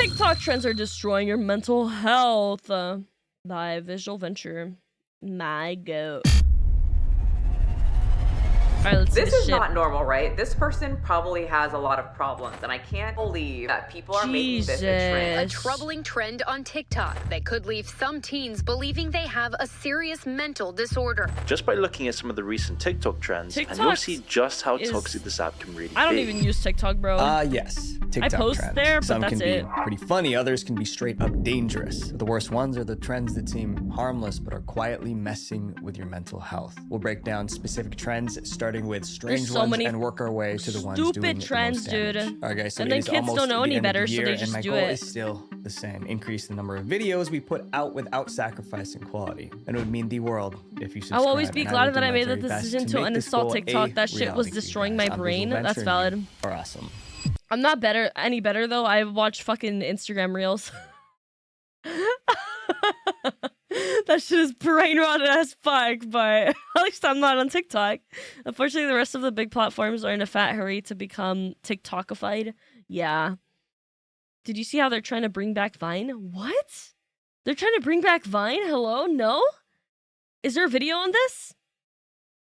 TikTok trends are destroying your mental health. By visual venture. My go. All right, let's see This this is shit. not normal, right? This person probably has a lot of problems, and I can't believe that people are making this a trend. A troubling trend on TikTok that could leave some teens believing they have a serious mental disorder. Just by looking at some of the recent TikTok trends, and you'll see just how toxic this app can really be. I don't even use TikTok, bro. Yes. TikTok I post trends. there, but Some that's can it. be pretty funny, others can be straight up dangerous. The worst ones are the trends that seem harmless but are quietly messing with your mental health. We'll break down specific trends, starting with strange ones, and work our way to the ones doing stupid trends, the most damage. dude. All right, guys, so And it then is kids almost don't know the any end of better, the so they year, just and my do goal it. is still the same: increase the number of videos we put out without sacrificing quality. And it would mean the world if you subscribe. I'll always be and glad will that do I my made that very best decision to make this uninstall goal TikTok. a That shit was reality for you destroying guys. my I'm brain. Visual That's Venture, valid. and you are awesome. I'm not any better though. I watch fucking Instagram reels. That shit is brain rotted as fuck, but at least I'm not on TikTok. Unfortunately, the rest of the big platforms are in a fat hurry to become TikTokified. Yeah. Did you see how they're trying to bring back Vine? What? They're trying to bring back Vine? Hello? No? Is there a video on this?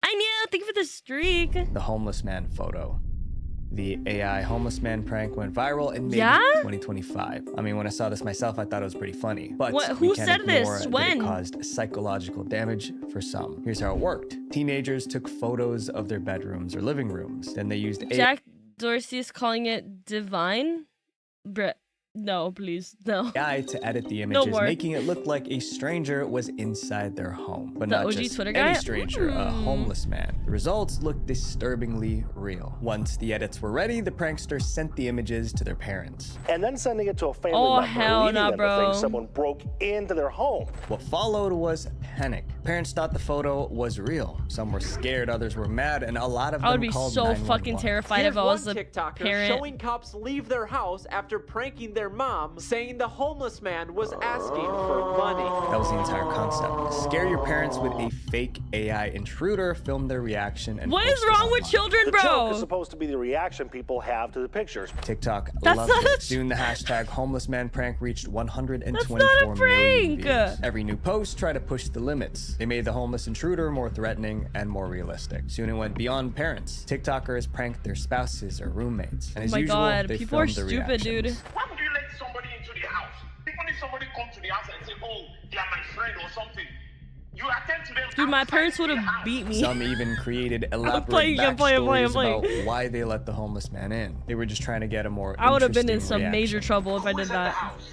I know. Thank you for the streak. The homeless man photo. The AI homeless man prank went viral in May 2025. I mean, when I saw this myself, I thought it was pretty funny. But who said this? When? It caused psychological damage for some. Here's how it worked. Teenagers took photos of their bedrooms or living rooms. Then they used Jack Dorsey is calling it divine? Bruh. No, please, no. AI to edit the images, making it look like a stranger was inside their home. But not OG just Twitter any guy? stranger, a homeless man. The results looked disturbingly real. Once the edits were ready, the prankster sent the images to their parents. And then sending it to a family Oh, member, hell leading nah, them bro. to think someone broke into their home. What followed was panic. Parents thought the photo was real. Some were scared, others were mad, and a lot of them I would be called so 911. fucking terrified if I was a TikToker parent. showing cops leave their house after pranking their mom, saying the homeless man was asking for money. That was the entire concept. Scare your parents with a fake AI intruder, film their reaction, and what is wrong with children, The bro? joke is supposed to be the reaction people have to the pictures. TikTok That's loved not it. a Soon the hashtag homeless man prank reached 124 That's not a million prank. views. Every new post tried to push the limits. They made the homeless intruder more threatening and more realistic. Soon it went beyond parents. TikTokers pranked their spouses or roommates. And Oh as my usual, god, they people are filmed the stupid, dude. reactions. Why would you let somebody into the house? Even if somebody comes to the house and say, oh, they are my friend or something, you attend to them. Dude, my outside parents would the have house. beat me. Some even created elaborate playing, I'm playing. backstories about why they let the homeless man in. They were just trying to get a more I would have been in interesting some major reaction. trouble if I Who did was at the that. house?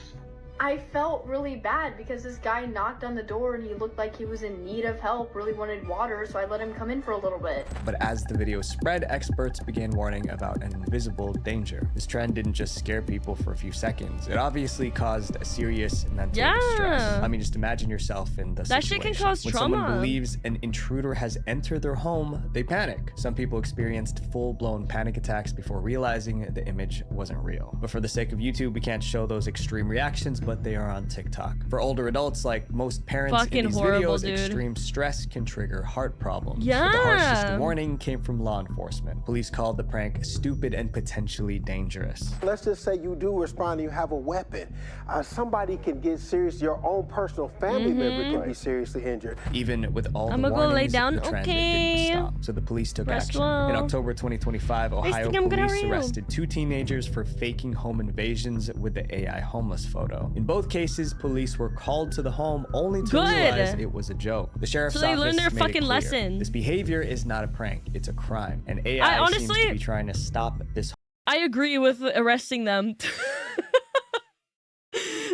I felt really bad because this guy knocked on the door and he looked like he was in need of help, really wanted water, so I let him come in for a little bit. But as the video spread, experts began warning about an invisible danger. This trend didn't just scare people for a few seconds. It obviously caused a serious mental distress. I mean, just imagine yourself in the That shit situation. can cause when trauma. someone believes an intruder has entered their home, they panic. Some people experienced full-blown panic attacks before realizing the image wasn't real. But for the sake of YouTube, we can't show those extreme reactions, but they are on TikTok. For older adults, like most parents Fucking in these horrible, videos, dude. extreme stress can trigger heart problems. Yeah. But the harshest warning came from law enforcement. Police called the prank stupid and potentially dangerous. Let's just say you do respond and you have a weapon. Somebody can get serious. Your own personal family member can be seriously injured. Even with all I'ma the go lay warnings, down. the trend Okay. didn't stop. So the police took Rest action. well. In October 2025, Ohio think I'm gonna police reel. arrested 2 teenagers for faking home invasions with the AI homeless photo. In both cases, police were called to the home only to realize it was a joke. The sheriff's So they office learned their made it fucking clear, lesson. This behavior is not a prank, it's a crime. And AI seems honestly- to be trying to stop this. I agree with arresting them.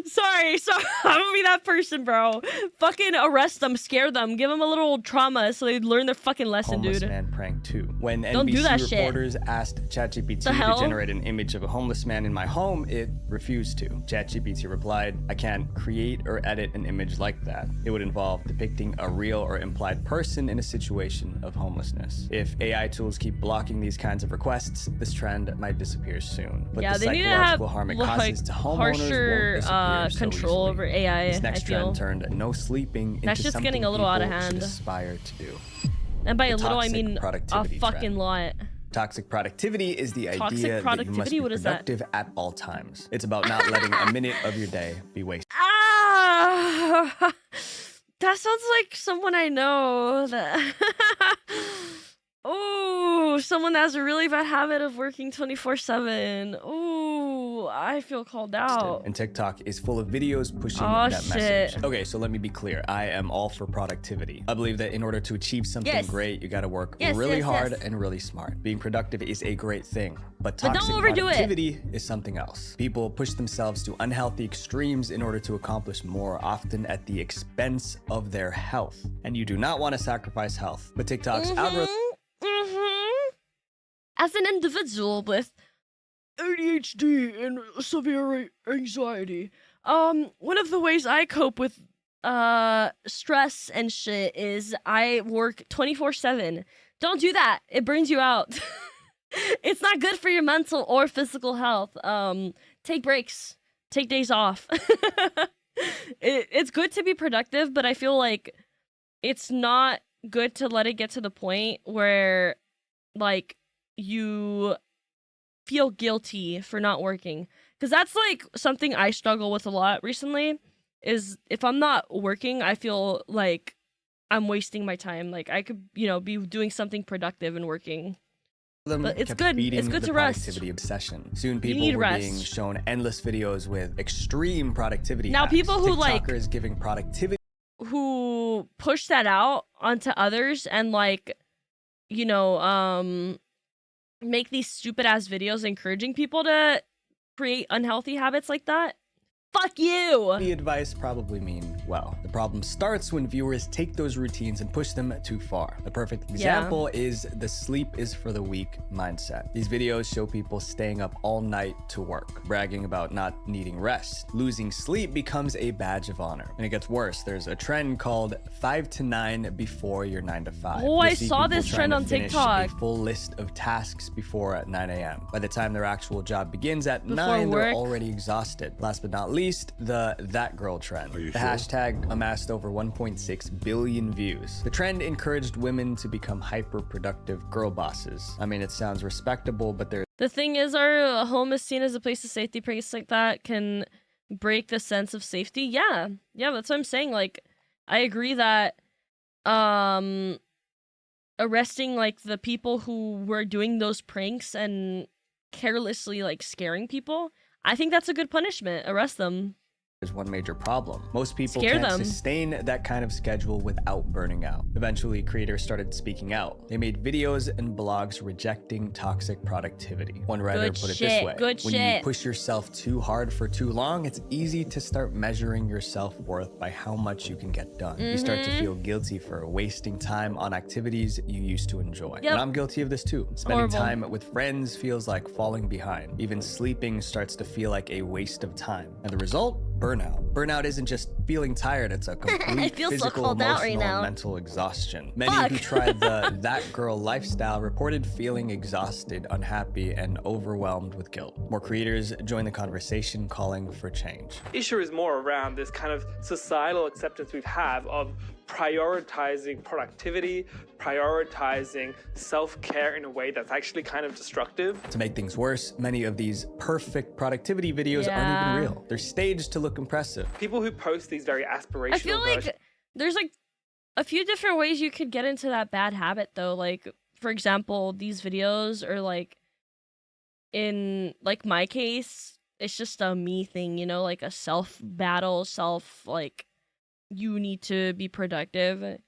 Sorry, I'm gonna be that person, bro. Fucking arrest them, scare them, give them a little trauma so they learn their fucking lesson, Homeless dude. man prank 2. When Don't do NBC that shit. reporters asked ChatGPT The to hell? generate an image of a homeless man in my home, it refused to. ChatGPT replied, I can't create or edit an image like that. It would involve depicting a real or implied person in a situation of homelessness. If AI tools keep blocking these kinds of requests, this trend might disappear soon. But Yeah, the they need to have psychological harm it like causes to homeowners harsher won't disappear so control easily. over AI. This next I feel. trend turned no sleeping into That's just something getting a little out of people should hand. aspire to do. And by The a little, I toxic mean a productivity fucking trend. lot. Toxic productivity is the idea that you must be productive at all times. It's about not letting a minute of your day be wasted. Ah, that sounds like someone I know. That oh, someone that has a really bad habit of working 24/7. Oh, I feel called out. And TikTok is full of videos pushing that message. Okay, so let me be clear. I am all for productivity. I believe that in order to achieve something great, you got to work really hard and really smart. Being productive is a great thing, but toxic productivity is something else. People push themselves to unhealthy extremes in order to accomplish more, often at the expense of their health. And you do not want to sacrifice health, but TikTok's algorithm. As an individual with ADHD and severe anxiety, one of the ways I cope with stress and shit is I work 24/7. Don't do that. It burns you out. It's not good for your mental or physical health. Take breaks. Take days off. It's good to be productive, but I feel like it's not good to let it get to the point where, like, you feel guilty for not working. Because that's, like, something I struggle with a lot recently, is if I'm not working, I feel like I'm wasting my time. Like, I could, you know, be doing something productive and working. But it's good. It's good to rest. Productivity obsession. Soon people were being shown endless videos with extreme productivity now hacks. People who TikTokers giving productivity, who push that out onto others and, like, you know, make these stupid ass videos encouraging people to create unhealthy habits like that. Fuck you! The advice probably mean well. The problem starts when viewers take those routines and push them too far. The perfect example is the sleep is for the weak mindset. These videos show people staying up all night to work, bragging about not needing rest. Losing sleep becomes a badge of honor. And it gets worse. There's a trend called 5 to 9 before your 9 to 5. Oh, I saw this trend on TikTok. A full list of tasks before 9 a.m. By the time their actual job begins at 9, they're already exhausted. Last but not least, the that girl trend. The hashtag amassed over 1.6 billion views. The trend encouraged women to become hyper-productive girl bosses. I mean, it sounds respectable, but the thing is, our home is seen as a place of safety. Place like that can break the sense of safety. Yeah, that's what I'm saying. Like, I agree that arresting, like, the people who were doing those pranks and carelessly, like, scaring people, I think that's a good punishment. Arrest them. There's one major problem. Most people can't sustain that kind of schedule without burning out. Eventually, creators started speaking out. They made videos and blogs rejecting toxic productivity. One writer put it this way: when you push yourself too hard for too long, it's easy to start measuring your self-worth by how much you can get done. You start to feel guilty for wasting time on activities you used to enjoy. And I'm guilty of this too. Spending time with friends feels like falling behind. Even sleeping starts to feel like a waste of time. And the result? Burnout. Burnout isn't just feeling tired, it's a complete physical, emotional, and mental exhaustion. Many who tried the that girl lifestyle reported feeling exhausted, unhappy, and overwhelmed with guilt. More creators joined the conversation calling for change. The issue is more around this kind of societal acceptance we have of prioritizing productivity, prioritizing self-care in a way that's actually kind of destructive. To make things worse, many of these perfect productivity videos aren't even real. They're staged to look impressive. People who post these very aspirational I feel like there's, like, a few different ways you could get into that bad habit, though. Like, for example, these videos, or, like, in, like, my case, it's just a me thing, you know, like a self-battle, like, you need to be productive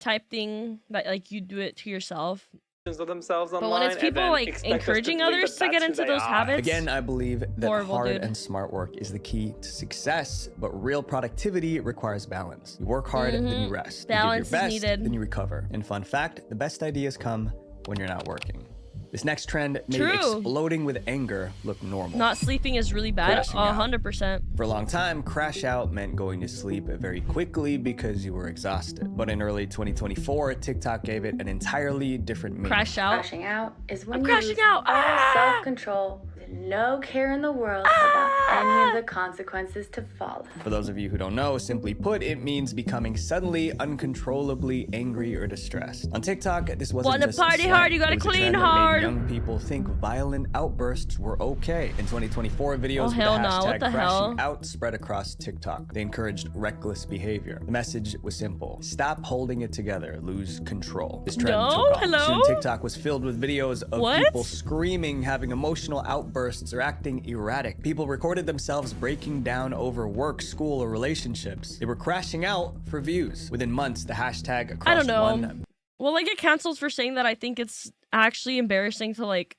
type thing, that, like, you do it to yourself. Of themselves online, but when it's people, like, encouraging others to get into those habits, again, I believe that hard and smart work is the key to success, but real productivity requires balance. You work hard, then you rest. Balance you give your best, is needed. Then you recover. And fun fact, the best ideas come when you're not working. This next trend made exploding with anger look normal. Not sleeping is really bad. 100%. For a long time, crash out meant going to sleep very quickly because you were exhausted. But in early 2024, TikTok gave it an entirely different meaning. Crash out? Crashing out is when you lose all self-control with no care in the world about any of the consequences to follow. For those of you who don't know, simply put, it means becoming suddenly, uncontrollably angry or distressed. On TikTok, this wasn't Wanna just party slang. hard, you gotta It was a clean trend that made hard. young people think violent outbursts were okay. In 2024, videos with the hell no, hashtag what the hell? crashing out spread across TikTok. They encouraged reckless behavior. The message was simple: stop holding it together, lose control. This trend No, took off. hello? Soon TikTok was filled with videos of What? people screaming, having emotional outbursts, or acting erratic. People recorded themselves breaking down over work, school, or relationships. They were crashing out for views. Within months, the hashtag I don't crossed know. 1 Will I get canceled for saying that I think it's actually embarrassing to like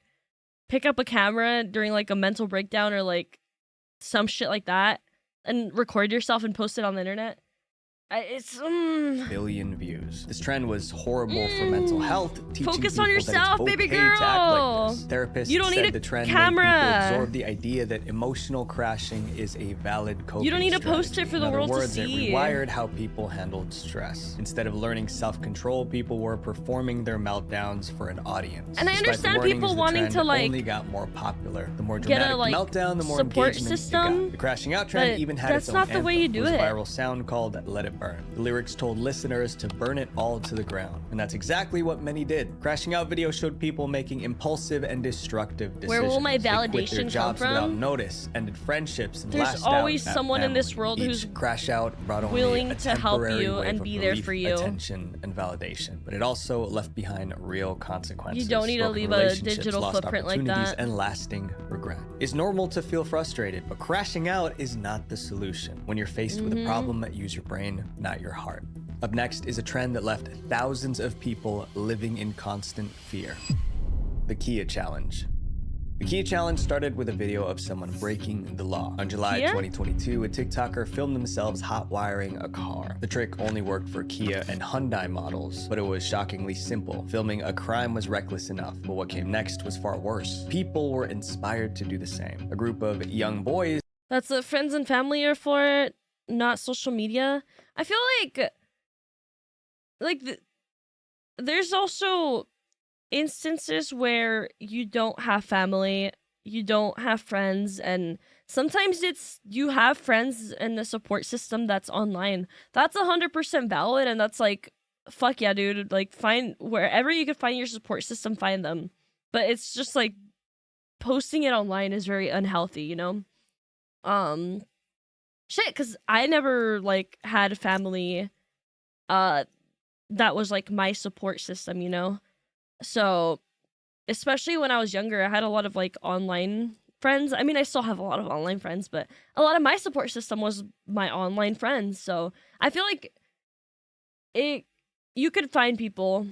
pick up a camera during like a mental breakdown or like some shit like that and record yourself and post it on the internet? It's billion views. This trend was horrible for mental health, teaching Focus people on yourself, that it's baby okay to act girl. like this. Therapists You don't said need a the trend camera. made people absorb the idea that emotional crashing is a valid coping You don't need to post strategy. it for the In world to other words, see. It rewired how people handled stress. Instead of learning self-control, people were performing their meltdowns for an audience. And I Despite the understand warnings, people the wanting trend to, like, only got more popular. The more get a, dramatic like, the meltdown, the more support engagement it system, got. The crashing out trend but even had that's its own not the way anthem. you do It was a it. viral sound called "Let It Burn." The lyrics told listeners to burn it all to the ground, and that's exactly what many did. Crashing out videos showed people making impulsive and destructive decisions. Where will my They quit their validation come jobs without from? notice, ended friendships, and There's lashed always out at someone in this family. world Each who's crash out brought only willing a to help temporary you wave and of be there relief, for you. attention, and validation, but it also left behind real consequences. You don't need to broken leave a relationships, digital lost footprint like opportunities, that. and lasting regret. It's normal to feel frustrated, but crashing out is not the solution. When you're faced with a problem, use your brain, not your heart. Up next is a trend that left thousands of people living in constant fear: the Kia Challenge. The Kia Challenge started with a video of someone breaking the law. On July Kia? 2022, a TikToker filmed themselves hot wiring a car. The trick only worked for Kia and Hyundai models, but it was shockingly simple. Filming a crime was reckless enough, but what came next was far worse. People were inspired to do the same. A group of young boys That's what friends and family are for, not social media. I feel like there's also instances where you don't have family, you don't have friends, and sometimes it's you have friends and the support system that's online. That's 100% valid, and that's like, fuck yeah, dude. Like, find wherever you can find your support system, find them. But it's just like posting it online is very unhealthy, you know? Shit, because I never like had family that was like my support system, you know? So especially when I was younger, I had a lot of like online friends. I mean, I still have a lot of online friends, but a lot of my support system was my online friends. So I feel like you could find people.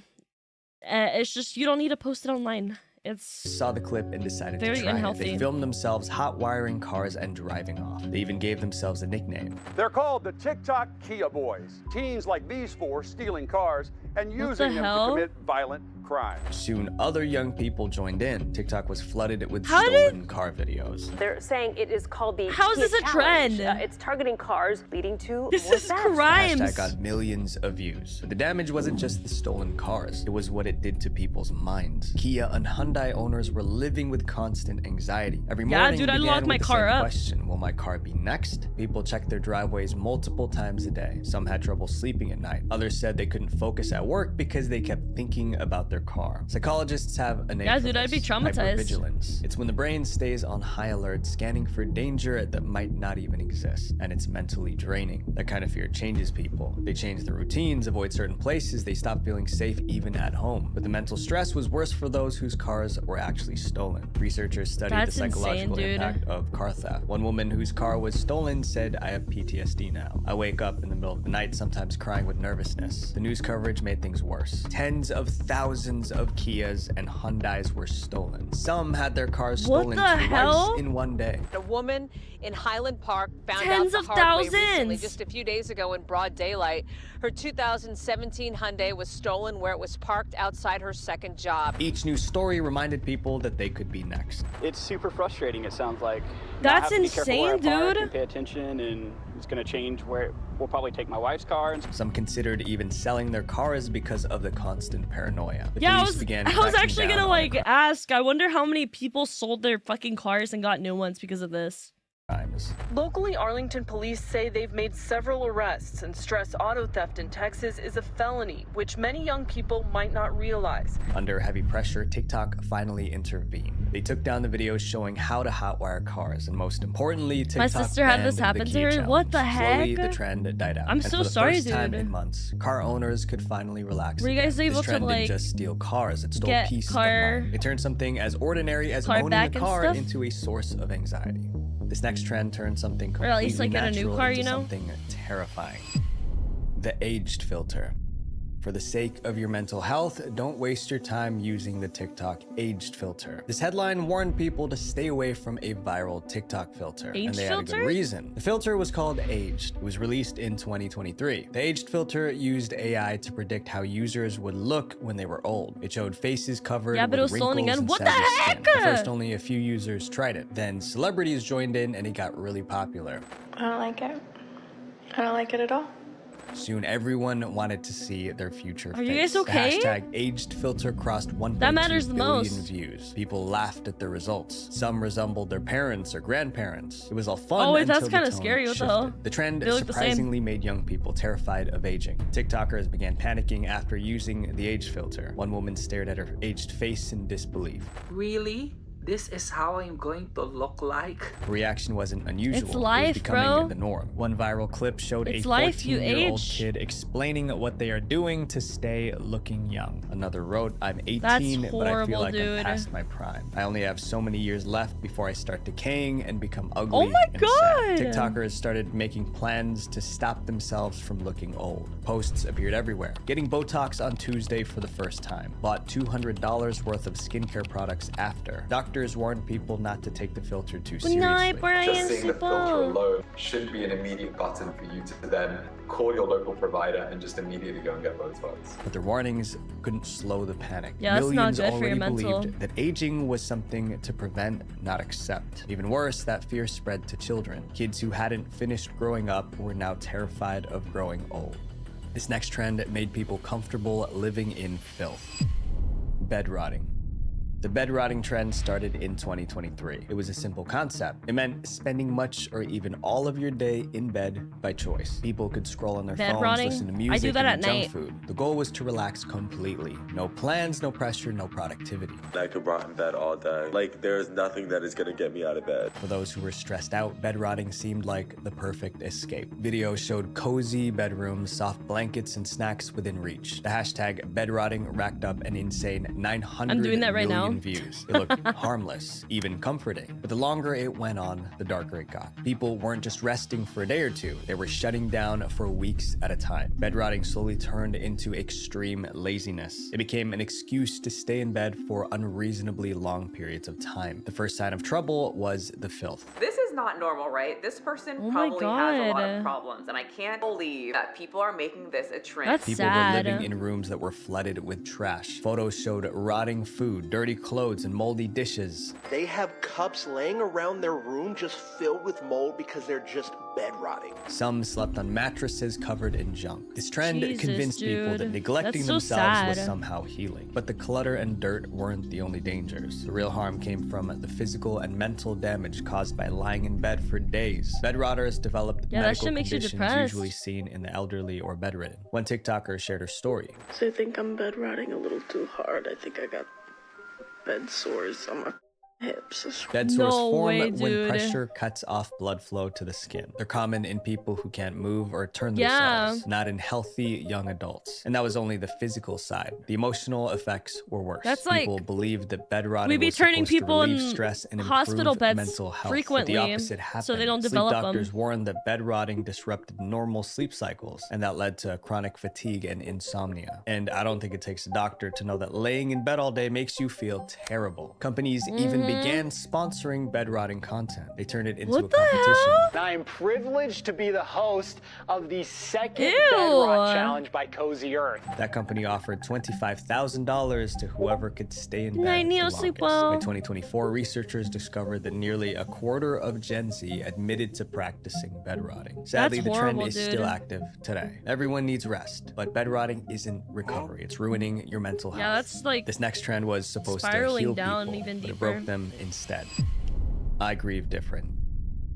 It's just you don't need to post it online. It's saw the clip and decided very to try unhealthy. it. They filmed themselves hot wiring cars and driving off. They even gave themselves a nickname. They're called the TikTok Kia Boys. Teens like these four stealing cars and using them to commit violent crimes. Soon, other young people joined in. TikTok was flooded with stolen car videos. They're saying it is called the How is Kia this a Challenge. trend? It's targeting cars, leading to This more is thefts. crimes. The hashtag got millions of views. But the damage wasn't just the stolen cars. It was what it did to people's minds. Kia and Hyundai owners were living with constant anxiety. Every morning dude, I began lock with my the car same up. question: will my car be next? People checked their driveways multiple times a day. Some had trouble sleeping at night. Others said they couldn't focus at work because they kept thinking about their car. Psychologists have a name for dude, I'd be this: traumatized. hypervigilance. It's when the brain stays on high alert, scanning for danger that might not even exist, and it's mentally draining. That kind of fear changes people. They change their routines, avoid certain places, they stop feeling safe even at home. But the mental stress was worse for those whose cars were actually stolen. Researchers studied That's the psychological insane, dude. impact of car theft. One woman whose car was stolen said, "I have PTSD now. I wake up in the middle of the night, sometimes crying with nervousness." The news coverage made things worse. Tens of thousands of Kias and Hyundais were stolen. Some had their cars What stolen the twice hell? in one day. A woman in Highland Park found Tens out of the hard way recently, thousands. just a few days ago in broad daylight. Her 2017 Hyundai was stolen where it was parked outside her second job. Each new story reminded people that they could be next. It's super frustrating, it sounds like. That's I have to be careful where I insane, park dude. and pay attention, and it's going to change where we'll probably take my wife's car. Some considered even selling their cars because of the constant paranoia. The Yeah, police began I was cracking actually down gonna on like the ask. I wonder how many people sold their fucking cars and got new ones because of this. crimes. Locally, Arlington police say they've made several arrests and stress auto theft in Texas is a felony, which many young people might not realize. Under heavy pressure, TikTok finally intervened. They took down the videos showing how to hotwire cars, and most importantly, TikTok My sister had this banned happen the to her. key What the challenge. Slowly, heck? the trend died out. I'm and so for the sorry, first time dude. in months, car owners could finally relax. Were you guys again. able this to, trend like, didn't just steal cars, it stole get pieces car- of mind. It turned something as ordinary as car owning back a and car stuff? into a source of anxiety. This next trend turned something Or completely at least, like, get a new natural car, into you know? something terrifying. The aged filter. For the sake of your mental health, don't waste your time using the TikTok aged filter. This headline warned people to stay away from a viral TikTok filter, and Aged they had a filter? good reason. The filter was called Aged. It was released in 2023. The aged filter used AI to predict how users would look when they were old. It showed faces covered Yeah, but it with was stolen wrinkles again. and What the saggy skin. heck? At first, only a few users tried it. Then celebrities joined in, and it got really popular. I don't like it. I don't like it at all. Soon, everyone wanted to see their future Are face. you guys okay? The hashtag aged filter crossed 1.2 That matters the billion most. views. People laughed at the results. Some resembled their parents or grandparents. It was all fun. Oh, wait, that's until kind the of tone scary. What the shifted. hell? The trend They look the same. surprisingly made young people terrified of aging. TikTokers began panicking after using the age filter. One woman stared at her aged face in disbelief. Really? This is how I'm going to look like? The reaction wasn't unusual. It's it life, was becoming bro. the norm. One viral clip showed It's a life, you 14-year-old age. kid explaining what they are doing to stay looking young. Another wrote, I'm 18, That's but I feel horrible, like I'm dude. past my prime. I only have so many years left before I start decaying and become ugly. Oh my and God. sad. TikTokers started making plans to stop themselves from looking old. Posts appeared everywhere. Getting Botox on Tuesday for the first time. Bought $200 worth of skincare products after. Doctors warned people not to take the filter too seriously. night, Brian. Just seeing the filter Super. alone should be an immediate button for you to then call your local provider and just immediately go and get Botox. But their warnings couldn't slow the panic. Yeah, that's not Millions good for your already mental. believed that aging was something to prevent, not accept. Even worse, that fear spread to children. Kids who hadn't finished growing up were now terrified of growing old. This next trend made people comfortable living in filth. Bed rotting. The bed rotting trend started in 2023. It was a simple concept. It meant spending much or even all of your day in bed by choice. People could scroll on their Bed phones, rotting? listen to I music, do that and at eat junk night. food. The goal was to relax completely. No plans, no pressure, no productivity. I could rot in bed all day. Like, there's nothing that is gonna get me out of bed. For those who were stressed out, bed rotting seemed like the perfect escape. Videos showed cozy bedrooms, soft blankets, and snacks within reach. The hashtag bed rotting racked up an insane 900 I'm doing that right million now. views. It looked harmless, even comforting. But the longer it went on, the darker it got. People weren't just resting for a day or two, they were shutting down for weeks at a time. Bed rotting slowly turned into extreme laziness. It became an excuse to stay in bed for unreasonably long periods of time. The first sign of trouble was the filth. This is not normal, right? This person Oh my probably has a lot God. of problems, and I can't believe that people are making this a trend. That's People sad. were living in rooms that were flooded with trash. Photos showed rotting food, dirty clothes, and moldy dishes. They have cups laying around their room just filled with mold because they're just bed rotting. Some slept on mattresses covered in junk. This trend Jesus, convinced people that dude. neglecting That's so themselves was sad. somehow healing. But the clutter and dirt weren't the only dangers. The real harm came from the physical and mental damage caused by lying in bed for days. Bed rotters developed Yeah, that medical shit makes you conditions depressed. usually seen in the elderly or bedridden. One TikToker shared her story. So I think I'm bed rotting a little too hard. I think I got bed sores on my hips. Bed sores No form way, when dude. pressure cuts off blood flow to the skin. They're common in people who can't move or turn Yeah. themselves, not in healthy young adults. And that was only the physical side. The emotional effects were worse. That's like- people believed that bed rotting We be was turning supposed people to relieve in stress and hospital improve beds mental health. frequently, But the opposite happened. so they don't Sleep develop 'em. doctors warned that bed rotting disrupted normal sleep cycles, and that led to chronic fatigue and insomnia. And I don't think it takes a doctor to know that laying in bed all day makes you feel terrible. Companies even began sponsoring bed rotting content. They turned it into What a the competition. hell? I am privileged to be the host of the second Ew. Bedrock Challenge by Cozy Earth. That company offered $25,000 to whoever could stay in bed Night, the Neo, longest. sleep well. By 2024, researchers discovered that nearly a quarter of Gen Z admitted to practicing bed rotting. Sadly, That's the trend horrible, is dude. still active today. Everyone needs rest, but bed rotting isn't recovery. It's ruining your mental health. Yeah, that's like This next trend was supposed to spiraling heal down people, even but it deeper. broke them instead. I grieve different.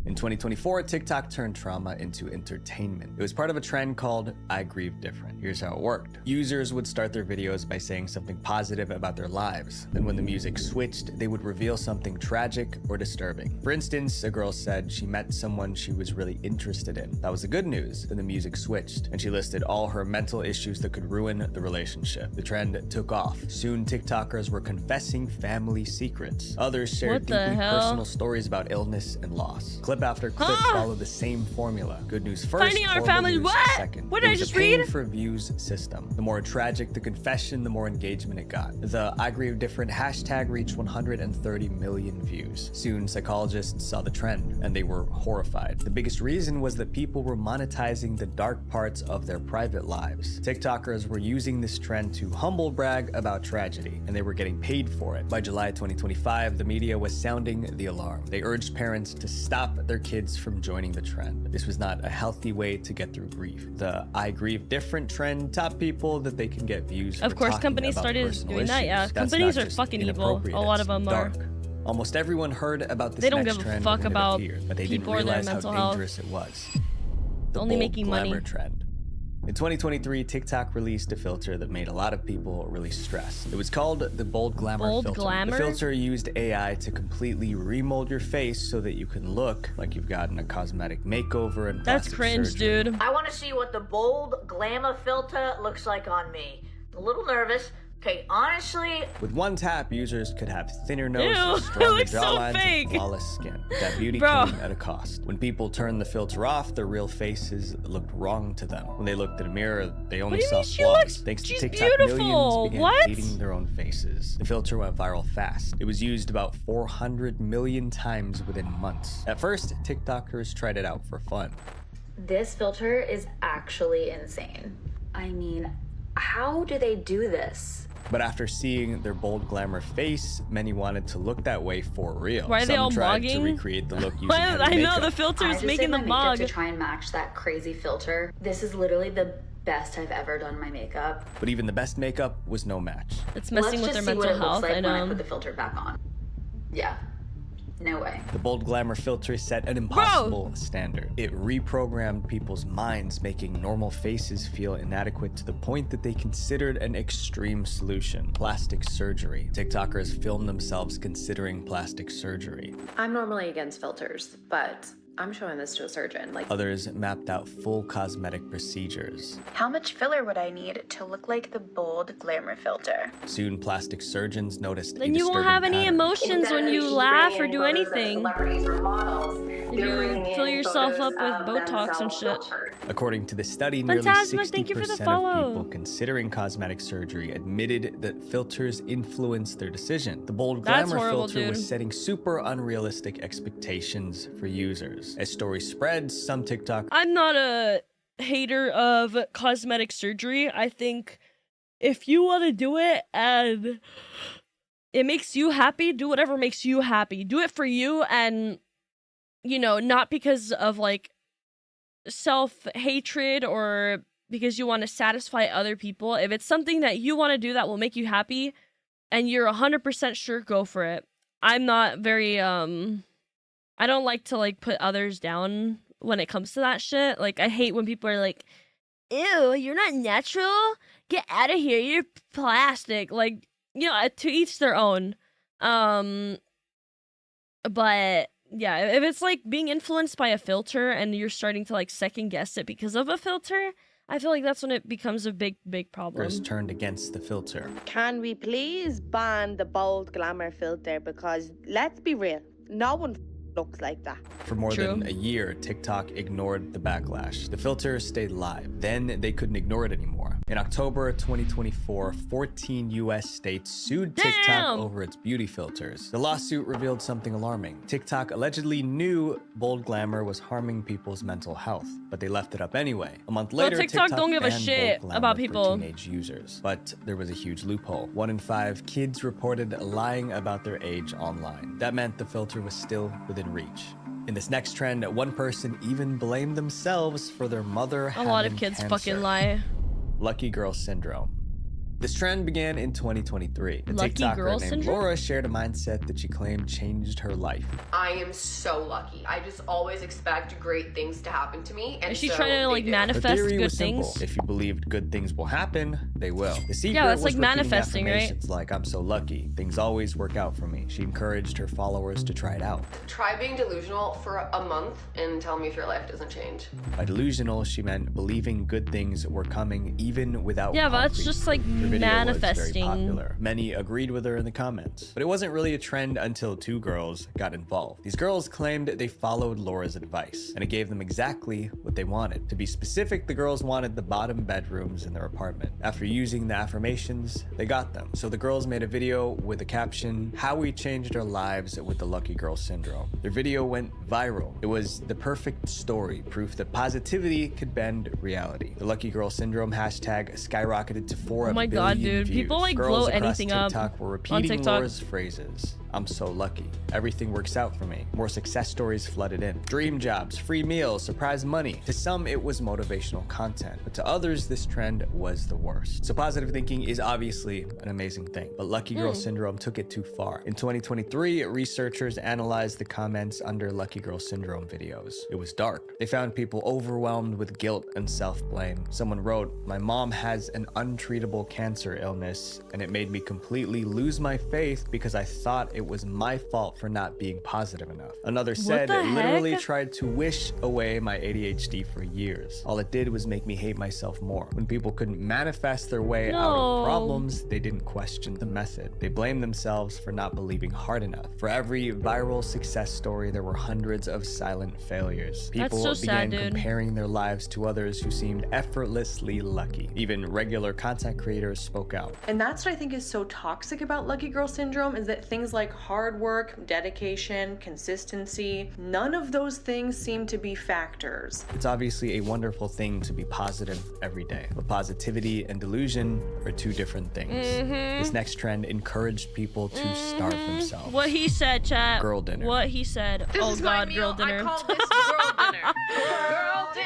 In 2024, TikTok turned trauma into entertainment. It was part of a trend called I Grieve Different. Here's how it worked. Users would start their videos by saying something positive about their lives. Then when the music switched, they would reveal something tragic or disturbing. For instance, a girl said she met someone she was really interested in. That was the good news. Then the music switched, and she listed all her mental issues that could ruin the relationship. The trend took off. Soon, TikTokers were confessing family secrets. Others shared deeply personal stories about illness and loss. Clip after clip followed the same formula. Good news first, finding our family. What? Second. What did I just read? For views system. The more tragic the confession, the more engagement it got. The I Grieve Different hashtag reached 130 million views. Soon, psychologists saw the trend, and they were horrified. The biggest reason was that people were monetizing the dark parts of their private lives. TikTokers were using this trend to humble brag about tragedy, and they were getting paid for it. By July 2025, the media was sounding the alarm. They urged parents to stop their kids from joining the trend. This was not a healthy way to get through grief. The I Grieve Different trend taught people that they can get views. Of course, companies started doing that. Yeah, companies are fucking evil. A lot of them are. Almost everyone heard about this. They don't give a fuck about but they didn't people or their realize mental how health. dangerous it was. The Only bold making glamour money. trend. In 2023, TikTok released a filter that made a lot of people really stressed. It was called the Bold Glamour filter. Glamour? The filter used AI to completely remold your face so that you can look like you've gotten a cosmetic makeover and That's plastic cringe, surgery. dude. I want to see what the Bold Glamour filter looks like on me. A little nervous. Okay, honestly. With one tap, users could have thinner Ew, noses, it stronger looks so jawlines, fake. and flawless skin. That beauty Bro. came at a cost. When people turned the filter off, their real faces looked wrong to them. When they looked in a mirror, they only saw She flaws. looks- Thanks to she's TikTok, beautiful. millions began What? hating their own faces. The filter went viral fast. It was used about 400 million times within months. At first, TikTokers tried it out for fun. This filter is actually insane. I mean, how do they do this? But after seeing their bold glamour face, many wanted to look that way for real. Why are they Some all tried to mogging? recreate the look using Why- heavy I know, makeup. the filter I is just making did my them makeup mog. to try and match that crazy filter. This is literally the best I've ever done my makeup. But even the best makeup was no match. It's messing with their mental health. I When I know. put the filter back on. Yeah. No way. The bold glamour filter set an impossible standard. It reprogrammed people's minds, making normal faces feel inadequate to the point that they considered an extreme solution: plastic surgery. TikTokers filmed themselves considering plastic surgery. I'm normally against filters, but I'm showing this to a surgeon. Like, Others mapped out full cosmetic procedures. How much filler would I need to look like the Bold Glamour filter? Soon, plastic surgeons noticed Then you won't have any emotions when you laugh or do anything. If you fill yourself up with Botox and shit. According to the study, nearly Phantasma, thank you for the 60% of follow. people considering cosmetic surgery admitted that filters influence their decision. The bold That's glamour horrible, filter was dude. setting super unrealistic expectations for users. As stories spread, some TikTok I'm not a hater of cosmetic surgery. I think if you want to do it and it makes you happy, do whatever makes you happy. Do it for you, and, you know, not because of like self-hatred or because you want to satisfy other people. If it's something that you want to do that will make you happy and you're 100% sure, go for it. I'm not very I don't like to like put others down when it comes to that shit. Like, I hate when people are like, ew, you're not natural? Get out of here, you're plastic. Like, you know, to each their own. But yeah, if it's like being influenced by a filter and you're starting to like second guess it because of a filter, I feel like that's when it becomes a big problem. turned against the filter. Can we please ban the bold glamour filter? Because let's be real, no one looks like that. For more than a year, TikTok ignored the backlash. The filter stayed live. Then they couldn't ignore it anymore. In October 2024, 14 US states sued TikTok over its beauty filters. The lawsuit revealed something alarming. TikTok allegedly knew bold glamour was harming people's mental health, but they left it up anyway. A month later, TikTok don't give a banned shit bold glamour about for people. teenage users. But there was a huge loophole. 1 in 5 kids reported lying about their age online. That meant the filter was still within reach. In this next trend, one person even blamed themselves for their mother A having lot of kids cancer. fucking lie. Lucky girl syndrome. This trend began in 2023. The Lucky TikToker girl named syndrome? Laura shared a mindset that she claimed changed her life. I am so lucky. I just always expect great things to happen to me. And Is she so trying to like they do. Her manifest theory good was simple. things? If you believed good things will happen, they will. The secret Yeah, that's was like repeating manifesting, right? affirmations like, I'm so lucky. Things always work out for me. She encouraged her followers to try it out. Try being delusional for a month and tell me if your life doesn't change. By delusional, she meant believing good things were coming even without Yeah, but that's concrete just like proof. Her video was very manifesting. popular. Many agreed with her in the comments. But it wasn't really a trend until two girls got involved. These girls claimed they followed Laura's advice, and it gave them exactly what they wanted. To be specific, the girls wanted the bottom bedrooms in their apartment. After using the affirmations, they got them. So the girls made a video with a caption, "How we changed our lives with the lucky girl syndrome." Their video went viral. It was the perfect story, proof that positivity could bend reality. The lucky girl syndrome hashtag skyrocketed to 4 Oh my billion god, dude. views. People like Girls blow across anything up TikTok were on repeating TikTok. Laura's phrases. I'm so lucky. Everything works out for me. More success stories flooded in. Dream jobs, free meals, surprise money. To some, it was motivational content, but to others, this trend was the worst. So positive thinking is obviously an amazing thing, but lucky girl syndrome took it too far. In 2023, researchers analyzed the comments under lucky girl syndrome videos. It was dark. They found people overwhelmed with guilt and self-blame. Someone wrote, "My mom has an untreatable cancer illness, and it made me completely lose my faith because I thought it was my fault for not being positive enough." Another said, the "It literally heck? tried to wish away my ADHD for years. All it did was make me hate myself more." When people couldn't manifest their way out No. of problems, they didn't question the method. They blamed themselves for not believing hard enough. For every viral success story, there were hundreds of silent failures. That's People so sad, began dude. comparing their lives to others who seemed effortlessly lucky. Even regular content creators spoke out. And that's what I think is so toxic about lucky girl syndrome, is that things like hard work, dedication, consistency, none of those things seem to be factors. It's obviously a wonderful thing to be positive every day, but positivity and delusion are two different things. This next trend encouraged people to starve themselves. What he said, chat. Girl dinner. What he said. This Oh is my god, meal. girl dinner. I call this girl dinner. Girl dinner.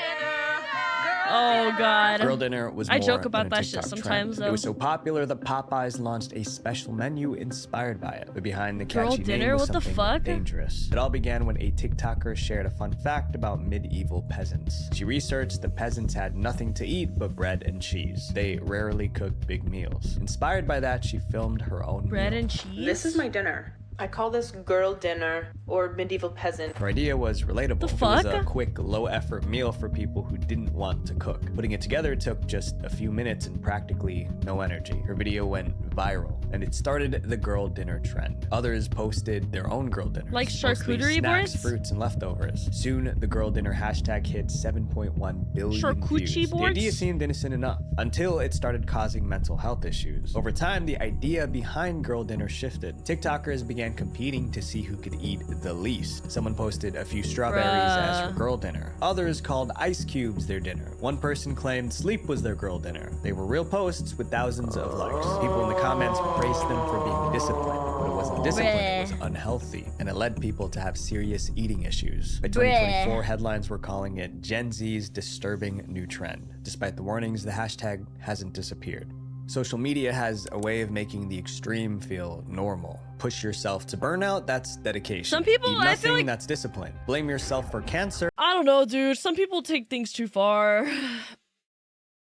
Oh god. Girl dinner was I more joke than about a that shit TikTok sometimes, trend. though. It was so popular that Popeyes launched a special menu inspired by it. But behind the Girl catchy dinner? name was What the something fuck? dangerous. It all began when a TikToker shared a fun fact about medieval peasants. She researched that peasants had nothing to eat but bread and cheese. They rarely cooked big meals. Inspired by that, she filmed her own Bread meal. and cheese? This is my dinner. I call this girl dinner or medieval peasant. Her idea was relatable. The It was a fuck? quick, low-effort meal for people who didn't want to cook. Putting it together took just a few minutes and practically no energy. Her video went viral, and it started the girl dinner trend. Others posted their own girl dinners. Like mostly charcuterie snacks, boards? fruits, and leftovers. Soon, the girl dinner hashtag hit 7.1 billion Charcuterie views. The boards? idea seemed innocent enough, until it started causing mental health issues. Over time, the idea behind girl dinner shifted. TikTokers began competing to see who could eat the least. Someone posted a few strawberries as her Bruh. girl dinner. Others called ice cubes their dinner. One person claimed sleep was their girl dinner. They were real posts with thousands of likes. People in the comments praised them for being disciplined, but it wasn't discipline, it was unhealthy, and it led people to have serious eating issues. By 2024, headlines were calling it Gen Z's disturbing new trend. Despite the warnings, the hashtag hasn't disappeared. Social media has a way of making the extreme feel normal. Push yourself to burnout, that's dedication. Some people, Eat I nothing, feel like- that's discipline. Blame yourself for cancer. I don't know, dude. Some people take things too far.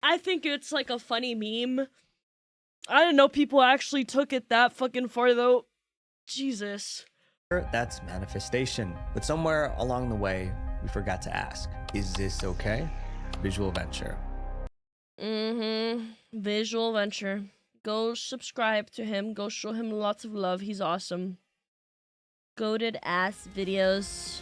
I think it's like a funny meme. I didn't know people actually took it that fucking far, though. Jesus. That's manifestation. But somewhere along the way, we forgot to ask, is this okay? Visual venture. Visual Venture. Go subscribe to him. Go show him lots of love. He's awesome. Goated ass videos.